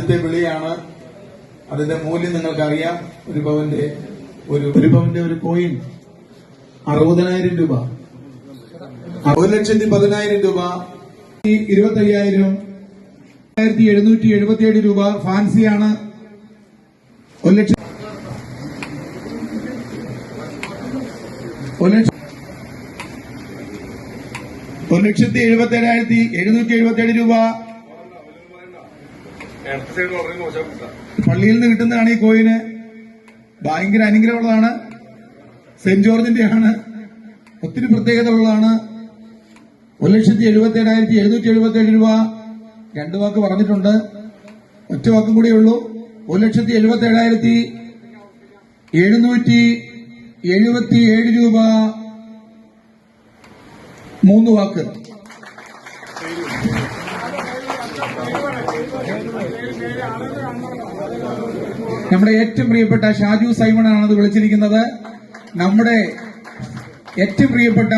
ആദ്യത്തെ വിളിയാണ്. അതിന്റെ മൂല്യം നിങ്ങൾക്കറിയാം. ഒരു പവന്റെ ഒരു കോയിൻ 60,000 രൂപ, 1,10,000 രൂപ, 25,000, 1,777 രൂപ ഫാൻസിയാണ്. 1,77,777 രൂപ പള്ളിയിൽ നിന്ന് കിട്ടുന്നതാണ്. ഈ കോയിന് ഭയങ്കര അനുഗ്രഹമുള്ളതാണ്. സെന്റ് ജോർജിന്റെയാണ്. ഒത്തിരി പ്രത്യേകത ഉള്ളതാണ്. 1,77,777 രൂപ. 2 വാക്ക് പറഞ്ഞിട്ടുണ്ട്, ഒറ്റ വാക്കും കൂടിയേ ഉള്ളൂ. 1,77,777 രൂപ. 3 വാക്ക്. നമ്മുടെ ഏറ്റവും പ്രിയപ്പെട്ട ഷാജു സൈമണാണ് അത് വിളിച്ചിരിക്കുന്നത്. നമ്മുടെ ഏറ്റവും പ്രിയപ്പെട്ട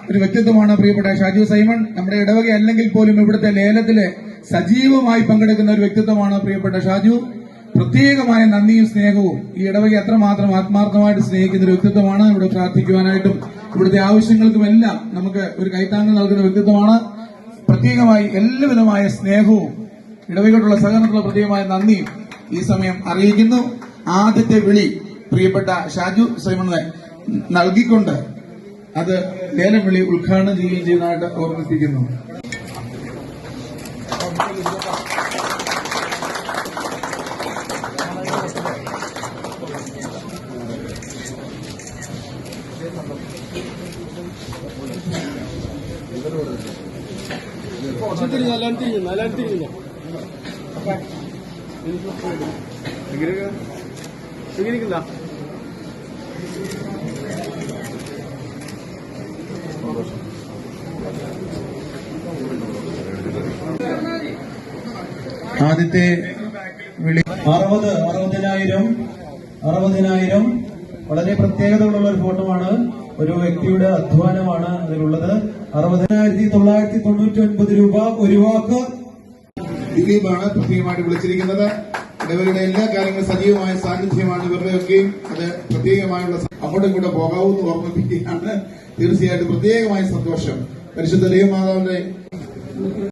ഒരു വ്യക്തിത്വമാണ് പ്രിയപ്പെട്ട ഷാജു സൈമൺ. നമ്മുടെ ഇടവക അല്ലെങ്കിൽ പോലും ഇവിടുത്തെ ലേലത്തില് സജീവമായി പങ്കെടുക്കുന്ന ഒരു വ്യക്തിത്വമാണ് പ്രിയപ്പെട്ട ഷാജു. പ്രത്യേകമായ നന്ദിയും സ്നേഹവും. ഈ ഇടവക അത്രമാത്രം ആത്മാർത്ഥമായിട്ട് സ്നേഹിക്കുന്ന ഒരു വ്യക്തിത്വമാണ്. ഇവിടെ പ്രാർത്ഥിക്കുവാനായിട്ടും ഇവിടുത്തെ ആവശ്യങ്ങൾക്കുമെല്ലാം നമുക്ക് ഒരു കൈത്താങ്ങ് നൽകുന്ന വ്യക്തിത്വമാണ്. പ്രത്യേകമായി എല്ലാവിധമായ സ്നേഹവും ഇടവകയോടുള്ള സഹകരണത്തിലുള്ള പ്രത്യേകമായ നന്ദിയും ഈ സമയം അറിയിക്കുന്നു. ആദ്യത്തെ വിളി പ്രിയപ്പെട്ട ഷാജു സൈമണിനെ നൽകിക്കൊണ്ട് അത് ലേലം വിളി ഉദ്ഘാടനം ചെയ്യുകയും ചെയ്യുന്നതായിട്ട് ഓർമ്മിപ്പിക്കുന്നു. ആദ്യത്തെ വിളി 60,000 വളരെ പ്രത്യേകതകളുള്ള ഒരു ഫോട്ടോമാണ്. ഒരു വ്യക്തിയുടെ അധ്വാനമാണ് അതിലുള്ളത്. 60,999 രൂപ. 1 വാക്ക്. ദിലീപാണ് പ്രത്യേകമായിട്ട് വിളിച്ചിരിക്കുന്നത്. ഇവരുടെ എല്ലാ കാര്യങ്ങളും സജീവമായ സാന്നിധ്യമാണ് ഇവരുടെയൊക്കെയും. അത് പ്രത്യേകമായുള്ള അങ്ങോട്ടും ഇങ്ങോട്ടും പോകാവൂന്ന് ഓർമ്മിപ്പിക്കുകയാണ്. തീർച്ചയായിട്ടും പ്രത്യേകമായ സന്തോഷം. പരിശുദ്ധ ദൈവമാതാവിന്റെ